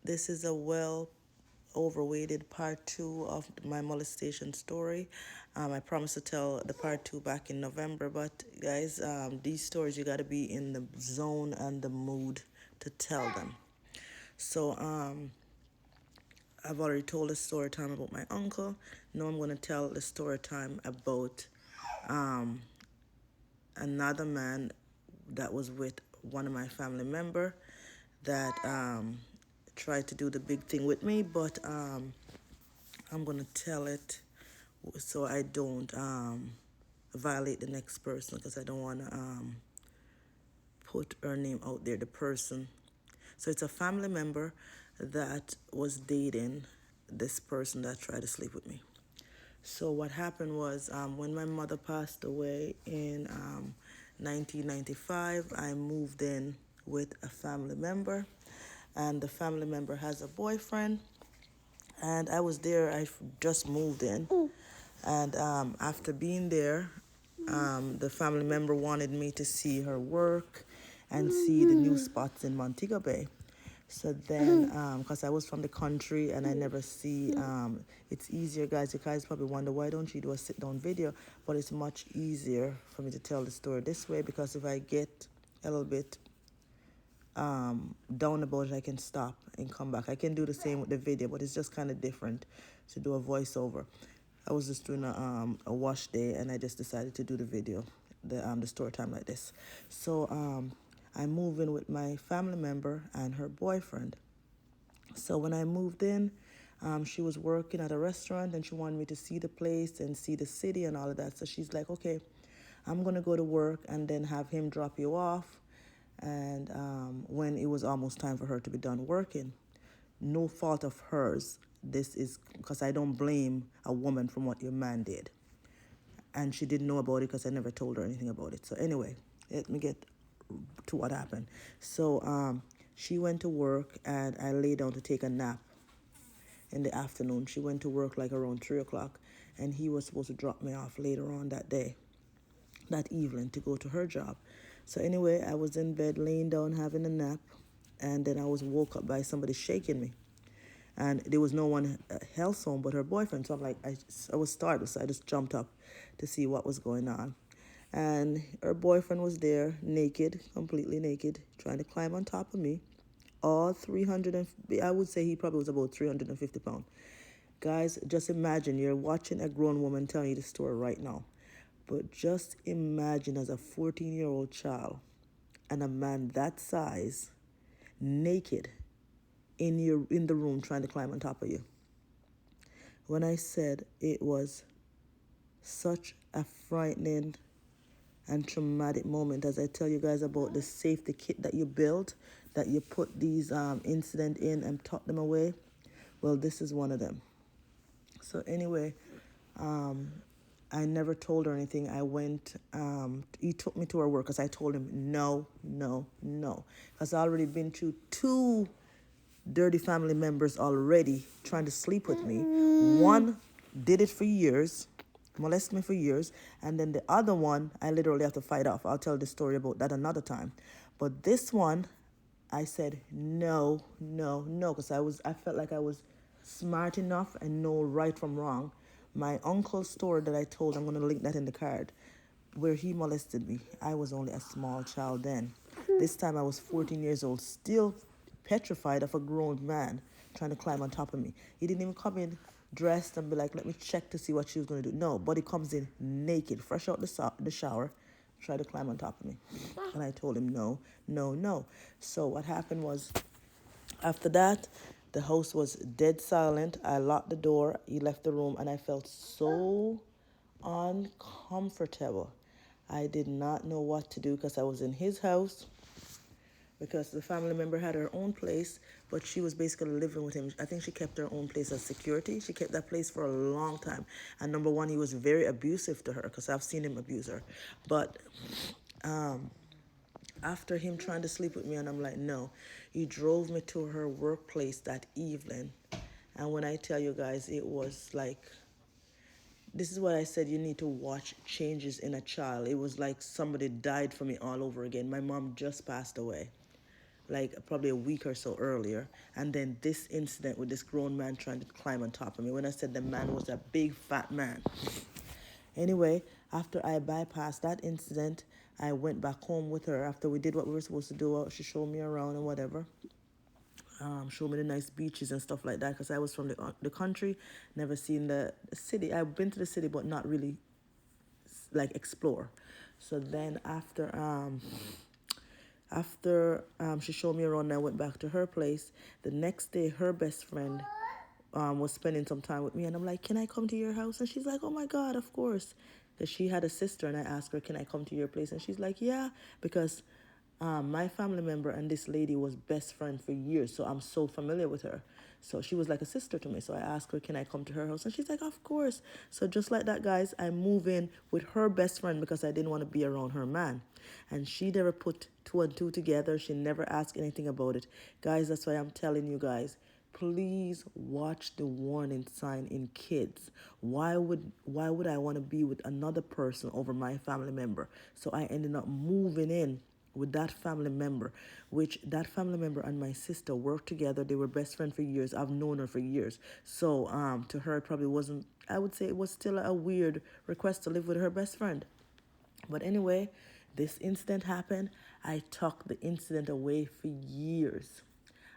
This is a well overweighted part two of my molestation story. I promised to tell the part two back in November, but guys, these stories you got to be in the zone and the mood to tell them. So, I've already told the story time about my uncle. Now I'm going to tell the story time about another man that was with one of my family member that tried to do the big thing with me, but I'm gonna tell it so I don't violate the next person because I don't want to put her name out there, the person. So it's a family member that was dating this person that tried to sleep with me. So what happened was when my mother passed away in 1995, I moved in with a family member, and the family member has a boyfriend. And I was there. I just moved in, and after being there, the family member wanted me to see her work and see the new spots in Montego Bay. So then, because I was from the country and I never see, it's easier, guys. You guys probably wonder, why don't you do a sit down video? But it's much easier for me to tell the story this way because if I get a little bit down about it, I can stop and come back. I can do the same with the video, but it's just kind of different to do a voiceover. I was just doing a wash day and I just decided to do the video, the story time like this. So I moved in with my family member and her boyfriend. So when I moved in, she was working at a restaurant and she wanted me to see the place and see the city and all of that. So she's like, okay, I'm going to go to work and then have him drop you off. And when it was almost time for her to be done working, no fault of hers. This is because I don't blame a woman from what your man did. And she didn't know about it because I never told her anything about it. So anyway, let me get to what happened. So she went to work and I lay down to take a nap in the afternoon. She went to work like around 3 o'clock and he was supposed to drop me off later on that day, that evening, to go to her job. So anyway, I was in bed laying down having a nap and then I was woke up by somebody shaking me. And there was no one else home but her boyfriend. So I'm like, I was startled, so I just jumped up to see what was going on. And her boyfriend was there, naked, completely naked, trying to climb on top of me. All 300, I would say he probably was about 350 pounds. Guys, just imagine you're watching a grown woman telling you the story right now. But just imagine as a 14-year-old child and a man that size, naked, in the room trying to climb on top of you. When I said it was such a frightening and traumatic moment, as I tell you guys about the safety kit that you build, that you put these incident in and tuck them away. Well, this is one of them. So anyway, I never told her anything. I went, he took me to her work because I told him no, no, no. Because I already been through two dirty family members already trying to sleep with me. One did it for years, molested me for years, and then the other one I literally have to fight off. I'll tell the story about that another time. But this one, I said no, no, no, because I felt like I was smart enough and know right from wrong. My uncle's story that I told, I'm going to link that in the card, where he molested me. I was only a small child then. This time I was 14 years old, still petrified of a grown man trying to climb on top of me. He didn't even come in dressed and be like, let me check to see what she was going to do. No, but he comes in naked, fresh out the shower, try to climb on top of me. And I told him no, no, no. So what happened was, after that, the house was dead silent. I locked the door, he left the room, and I felt so uncomfortable. I did not know what to do because I was in his house, because the family member had her own place, but she was basically living with him. I think she kept her own place as security. She kept that place for a long time. And number one, he was very abusive to her because I've seen him abuse her. But after him trying to sleep with me, and I'm like, no, he drove me to her workplace that evening. And when I tell you guys, it was like, this is what I said, you need to watch changes in a child. It was like somebody died for me all over again. My mom just passed away. like probably a week or so earlier. And then this incident with this grown man trying to climb on top of me. When I said the man was a big fat man. Anyway, after I bypassed that incident, I went back home with her after we did what we were supposed to do. She showed me around and whatever. Showed me the nice beaches and stuff like that because I was from the country, never seen the city. I've been to the city, but not really like explore. So then after she showed me around and I went back to her place, the next day her best friend was spending some time with me and I'm like, can I come to your house? And she's like, oh my God, of course. Because she had a sister and I asked her, can I come to your place? And she's like, yeah, because my family member and this lady was best friend for years. So I'm so familiar with her. So she was like a sister to me. So I asked her, can I come to her house? And she's like, of course. So just like that, guys, I move in with her best friend because I didn't want to be around her man. And she never put two and two together. She never asked anything about it. Guys, that's why I'm telling you guys, please watch the warning sign in kids. Why would I want to be with another person over my family member? So I ended up moving in with that family member, which that family member and my sister worked together. They were best friends for years. I've known her for years. So to her, it probably wasn't, I would say it was still a weird request to live with her best friend. But anyway, this incident happened. I tucked the incident away for years.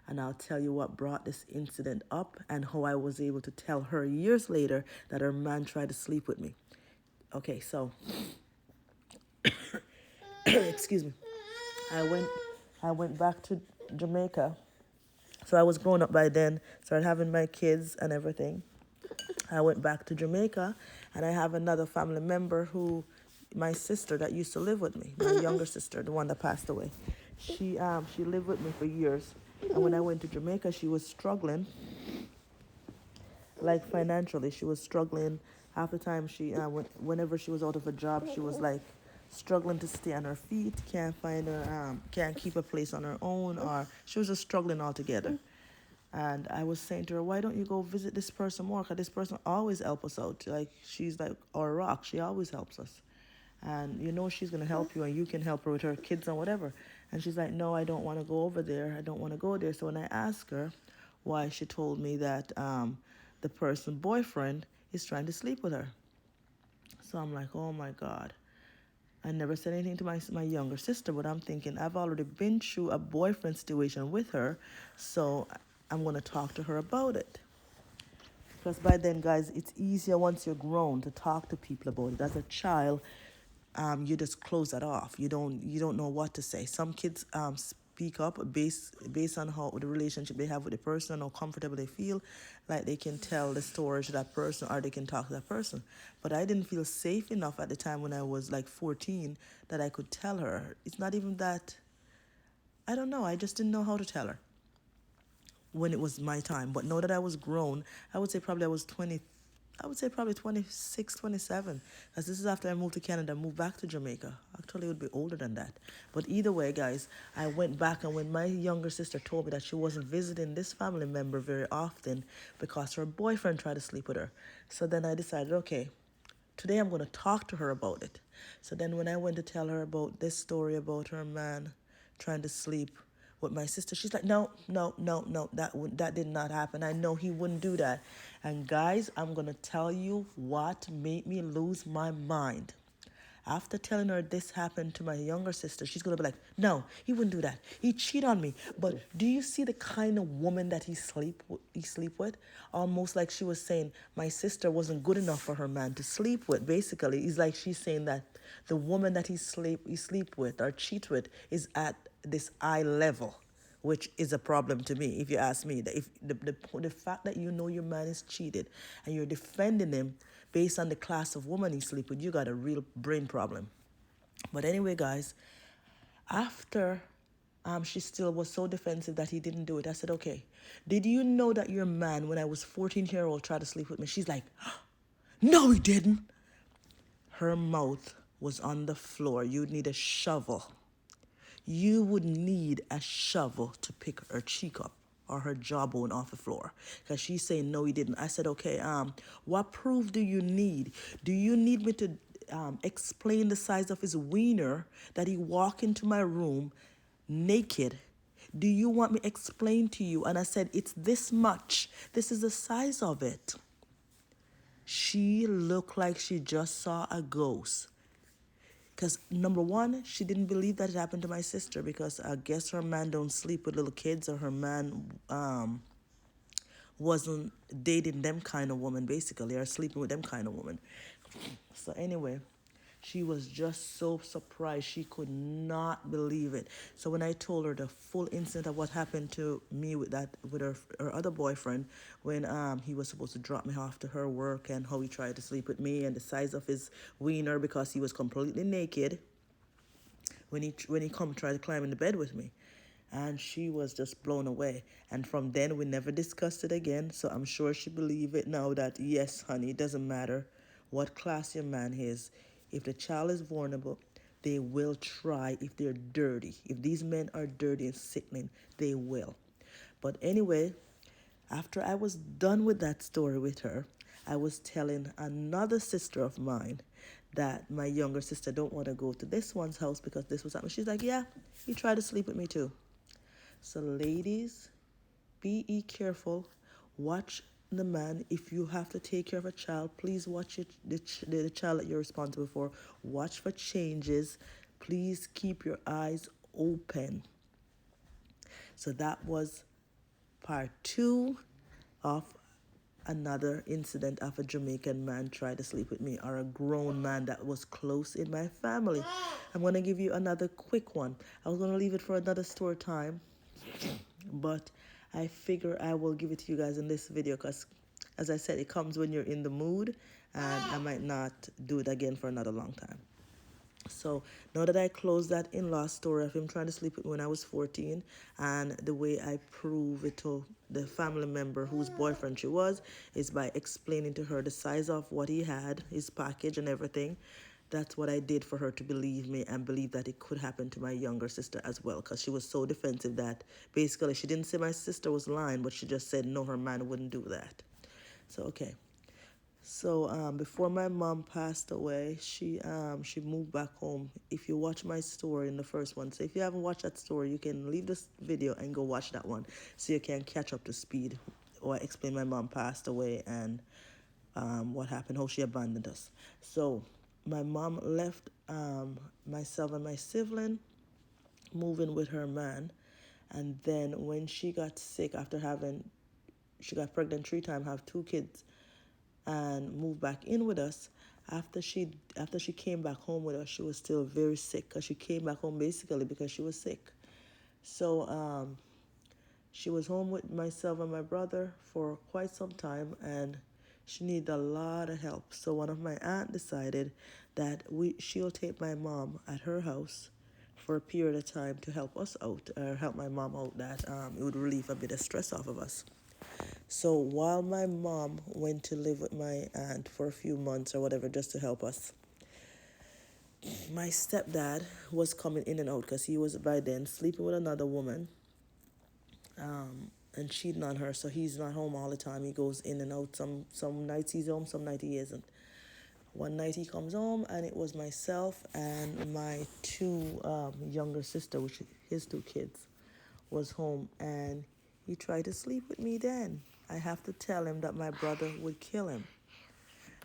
And I'll tell you what brought this incident up and how I was able to tell her years later that her man tried to sleep with me. Okay, so excuse me. I went I went back to Jamaica. So I was grown up by then, started having my kids and everything. I went back to Jamaica and I have another family member who my sister that used to live with me, my younger sister, the one that passed away. She lived with me for years. And when I went to Jamaica, she was struggling, like financially. She was struggling. Half the time, whenever she was out of a job, she was like struggling to stay on her feet. Can't keep a place on her own, or she was just struggling altogether. And I was saying to her, why don't you go visit this person more? Because this person always help us out. Like, she's like our rock. She always helps us. And you know she's going to help you and you can help her with her kids and whatever. And she's like, no, I don't want to go over there. I don't want to go there. So when I asked her why, she told me that the person's boyfriend is trying to sleep with her. So I'm like, oh my God. I never said anything to my younger sister, but I'm thinking I've already been through a boyfriend situation with her, so I'm going to talk to her about it. Because by then, guys, it's easier once you're grown to talk to people about it. As a child, you just close that off. You don't know what to say. Some kids speak up based on how the relationship they have with the person and how comfortable they feel, like they can tell the story to that person or they can talk to that person. But I didn't feel safe enough at the time when I was like 14 that I could tell her. It's not even that, I don't know, I just didn't know how to tell her when it was my time. But now that I was grown, I would say probably I was 20, I would say probably 26, 27. Because this is after I moved to Canada, moved back to Jamaica. Actually, it would be older than that. But either way, guys, I went back, and when my younger sister told me that she wasn't visiting this family member very often because her boyfriend tried to sleep with her. So then I decided, okay, today I'm going to talk to her about it. So then when I went to tell her about this story about her man trying to sleep with my sister, she's like, no, no, no, no, that did not happen. I know he wouldn't do that. And guys, I'm going to tell you what made me lose my mind. After telling her this happened to my younger sister, she's going to be like, no, he wouldn't do that. He cheat on me. But do you see the kind of woman that he sleep with? Almost like she was saying my sister wasn't good enough for her man to sleep with. Basically, it's like she's saying that the woman that he sleep with or cheat with is at this eye level, which is a problem to me, if you ask me. That if the fact that you know your man is cheated and you're defending him based on the class of woman he sleep with, you got a real brain problem. But anyway, guys, after she still was so defensive that he didn't do it, I said, okay, did you know that your man, when I was 14-year-old, tried to sleep with me? She's like, no, he didn't. Her mouth was on the floor. You'd need a shovel. You would need a shovel to pick her cheek up or her jawbone off the floor, because she's saying no, he didn't. I said, okay, what proof do you need? Do you need me to explain the size of his wiener that he walked into my room naked, Do you want me explain to you? And I said, it's this much. This is the size of it. She looked like she just saw a ghost. Because number one, she didn't believe that it happened to my sister because I guess her man don't sleep with little kids, or her man wasn't dating them kind of woman, basically, or sleeping with them kind of woman. So anyway, she was just so surprised. She could not believe it. So when I told her the full incident of what happened to me with her other boyfriend, when he was supposed to drop me off to her work, and how he tried to sleep with me, and the size of his wiener because he was completely naked when he come try to climb in the bed with me. And she was just blown away. And from then we never discussed it again. So I'm sure she believe it now that yes, honey, it doesn't matter what class your man is. If the child is vulnerable, they will try. If they're dirty, if these men are dirty and sickening, they will. But anyway, after I was done with that story with her, I was telling another sister of mine that my younger sister don't want to go to this one's house because this was happening. She's like, yeah, he tried to sleep with me too. So ladies, be careful. Watch the man. If you have to take care of a child, please watch it, the child that you're responsible for. Watch for changes. Please keep your eyes open. So that was part 2 of another incident of a Jamaican man tried to sleep with me, or a grown man that was close in my family. I'm going to give you another quick one. I was going to leave it for another story time, but I figure I will give it to you guys in this video because, as I said, it comes when you're in the mood, and I might not do it again for another long time. So now that I closed that in-law story of him trying to sleep with me when I was 14, and the way I prove it to the family member whose boyfriend she was is by explaining to her the size of what he had, his package and everything. That's what I did for her to believe me and believe that it could happen to my younger sister as well, because she was so defensive that basically she didn't say my sister was lying, but she just said no, her man wouldn't do that. So okay. So before my mom passed away, she moved back home. If you watch my story in the first one, so if you haven't watched that story, you can leave this video and go watch that one so you can catch up to speed, or explain my mom passed away and what happened, how she abandoned us. So my mom left myself and my sibling, moving with her man, and then when she got sick after she got pregnant 3 times, have 2 kids, and moved back in with us. After she came back home with us, she was still very sick, because she came back home basically because she was sick. So she was home with myself and my brother for quite some time, and she needed a lot of help. So one of my aunt decided that she'll take my mom at her house for a period of time to help us out, or help my mom out, that it would relieve a bit of stress off of us. So while my mom went to live with my aunt for a few months or whatever, just to help us, my stepdad was coming in and out because he was by then sleeping with another woman, and cheating on her. So he's not home all the time. He goes in and out. Some nights he's home, some nights he isn't. One night he comes home, and it was myself and my 2 younger sister, which his 2 kids, was home, and he tried to sleep with me then. I have to tell him that my brother would kill him.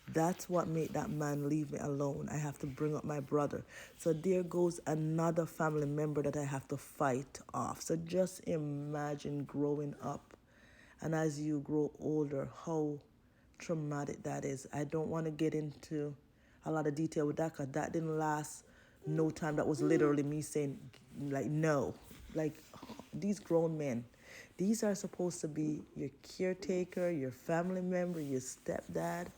That's what made that man leave me alone. I have to bring up my brother. So there goes another family member that I have to fight off. So just imagine growing up, and as you grow older, how traumatic that is. I don't want to get into a lot of detail with that, because that didn't last no time. That was literally me saying, like, no. Like, these grown men, these are supposed to be your caretaker, your family member, your stepdad.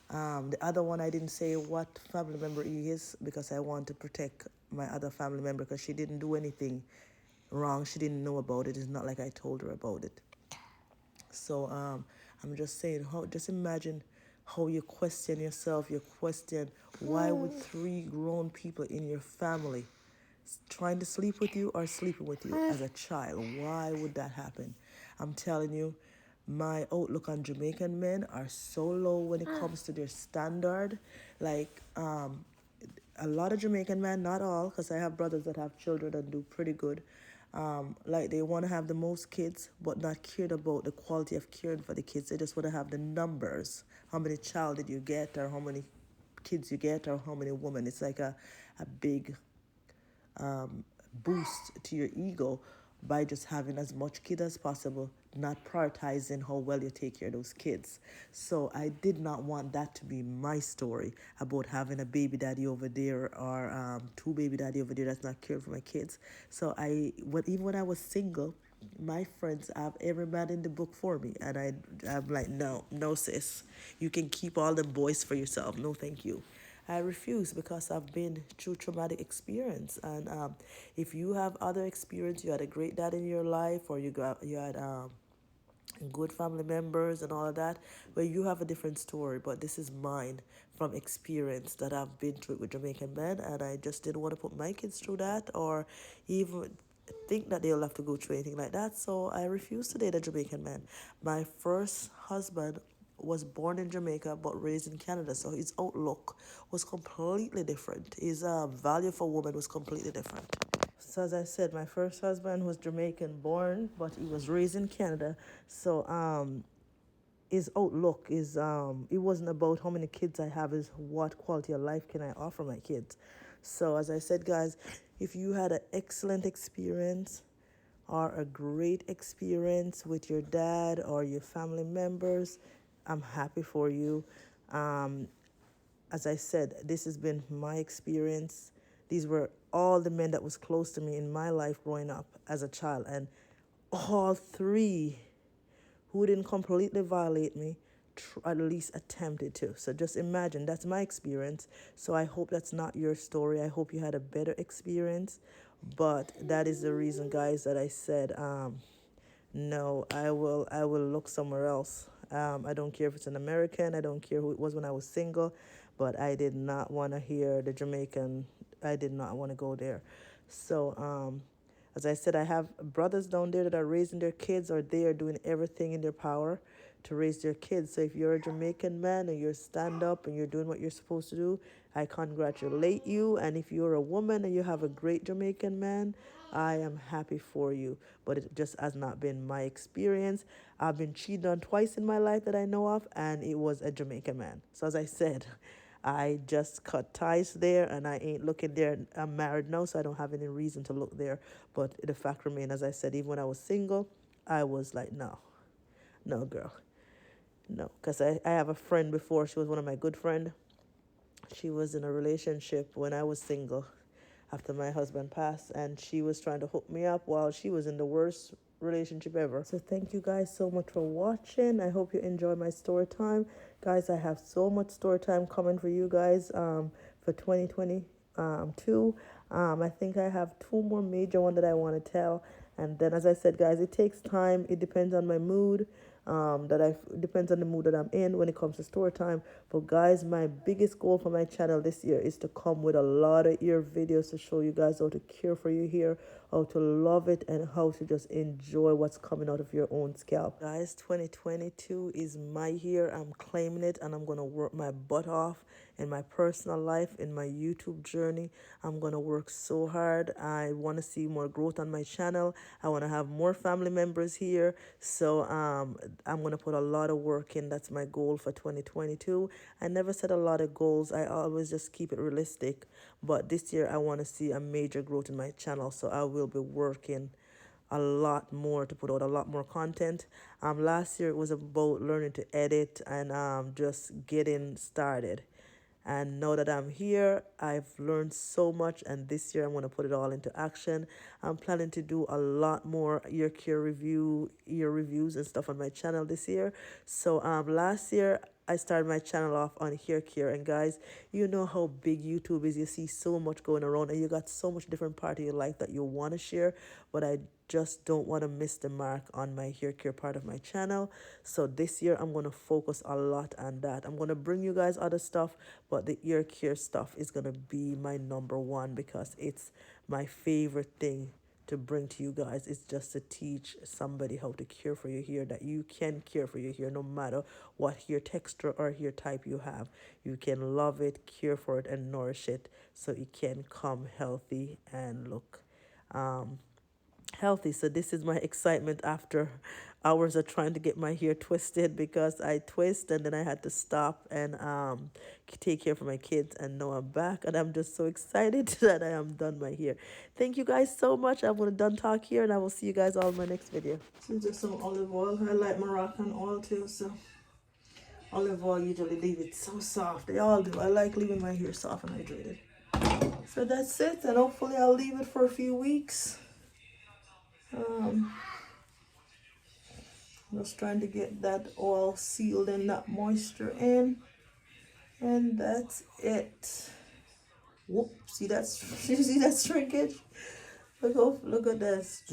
The other one, I didn't say what family member he is, because I want to protect my other family member, because she didn't do anything wrong. She didn't know about it. It's not like I told her about it. So I'm just saying, just imagine how you question yourself. You question, why would 3 grown people in your family trying to sleep with you or sleeping with you as a child? Why would that happen? I'm telling you, my outlook on Jamaican men are so low when it comes to their standard. Like, a lot of Jamaican men, not all, because I have brothers that have children and do pretty good. Like they want to have the most kids, but not cared about the quality of caring for the kids. They just want to have the numbers. How many child did you get, or how many kids you get, or how many women. It's like a big boost to your ego by just having as much kid as possible, not prioritizing how well you take care of those kids. So I did not want that to be my story about having a baby daddy over there, or two baby daddy over there that's not caring for my kids. So even when I was single, my friends have every man in the book for me, and I'm like, no, no, sis, you can keep all the boys for yourself. No, thank you. I refuse because I've been through traumatic experience. And if you have other experience, you had a great dad in your life, or you had good family members and all of that, well, you have a different story. But this is mine from experience that I've been through with Jamaican men, and I just didn't want to put my kids through that, or even think that they'll have to go through anything like that. So I refused to date a Jamaican man. My first husband was born in Jamaica but raised in Canada, so his outlook was completely different. His value for women was completely different. So as I said, my first husband was Jamaican born, but he was raised in Canada. So his outlook is it wasn't about how many kids I have, is what quality of life can I offer my kids. So as I said, guys, if you had an excellent experience or a great experience with your dad or your family members, I'm happy for you. Um, as I said, this has been my experience. These were all the men that was close to me in my life growing up as a child, and all three who didn't completely violate me at least attempted to. So just imagine, that's my experience. So I hope that's not your story. I hope you had a better experience. But that is the reason, guys, that I said no, I will look somewhere else. I don't care if it's an American. I don't care who it was when I was single, but I did not want to hear the Jamaican. I did not want to go there. So as I said, I have brothers down there that are raising their kids, or they are doing everything in their power to raise their kids. So if you're a Jamaican man and you're stand up and you're doing what you're supposed to do, I congratulate you. And if you're a woman and you have a great Jamaican man, I am happy for you. But it just has not been my experience. I've been cheated on twice in my life that I know of, and it was a Jamaican man. So as I said, I just cut ties there, and I ain't looking there. I'm married now, so I don't have any reason to look there. But the fact remains, as I said, even when I was single, I was like, no, no, girl, no. Because I have a friend before. She was one of my good friend. She was in a relationship when I was single after my husband passed, and she was trying to hook me up while she was in the worst relationship ever. So thank you guys so much for watching. I hope you enjoy my story time. Guys, I have so much story time coming for you guys for 2022. I think I have two more major ones that I want to tell. And then, as I said, guys, it takes time. It depends on my mood. Depends on the mood that I'm in when it comes to story time. But guys, my biggest goal for my channel this year is to come with a lot of ear videos to show you guys how to care for your hair, how to love it, and how to just enjoy what's coming out of your own scalp. Guys, 2022 is my year. I'm claiming it, and I'm gonna work my butt off in my personal life, in my YouTube journey. I'm gonna work so hard. I want to see more growth on my channel. I want to have more family members here. So I'm gonna put a lot of work in. That's my goal for 2022. I never set a lot of goals. I always just keep it realistic. But this year I want to see a major growth in my channel. So I will be working a lot more to put out a lot more content. Last year it was about learning to edit and just getting started. And now that I'm here, I've learned so much, and this year I'm going to put it all into action. I'm planning to do a lot more ear reviews and stuff on my channel this year. So last year I started my channel off on hair care, and guys, you know how big YouTube is. You see so much going around, and you got so much different part of your life that you want to share, but I just don't want to miss the mark on my hair care part of my channel. So this year I'm going to focus a lot on that. I'm going to bring you guys other stuff, but the ear care stuff is going to be my number one because it's my favorite thing to bring to you guys. It's just to teach somebody how to care for your hair, that you can care for your hair no matter what hair texture or hair type you have. You can love it, care for it, and nourish it so it can come healthy and look healthy. So this is my excitement after hours of trying to get my hair twisted, because I twist and then I had to stop and take care of my kids, and now I'm back and I'm just so excited that I am done my hair. Thank you guys so much. I'm gonna done talk here and I will see you guys all in my next video. This is just some olive oil. I like Moroccan oil too, so olive oil usually leave it so soft. They all do. I like leaving my hair soft and hydrated. So that's it, and hopefully I'll leave it for a few weeks. Just trying to get that oil sealed and that moisture in, and that's it. Whoop! See that's you see that shrinkage? Look at this.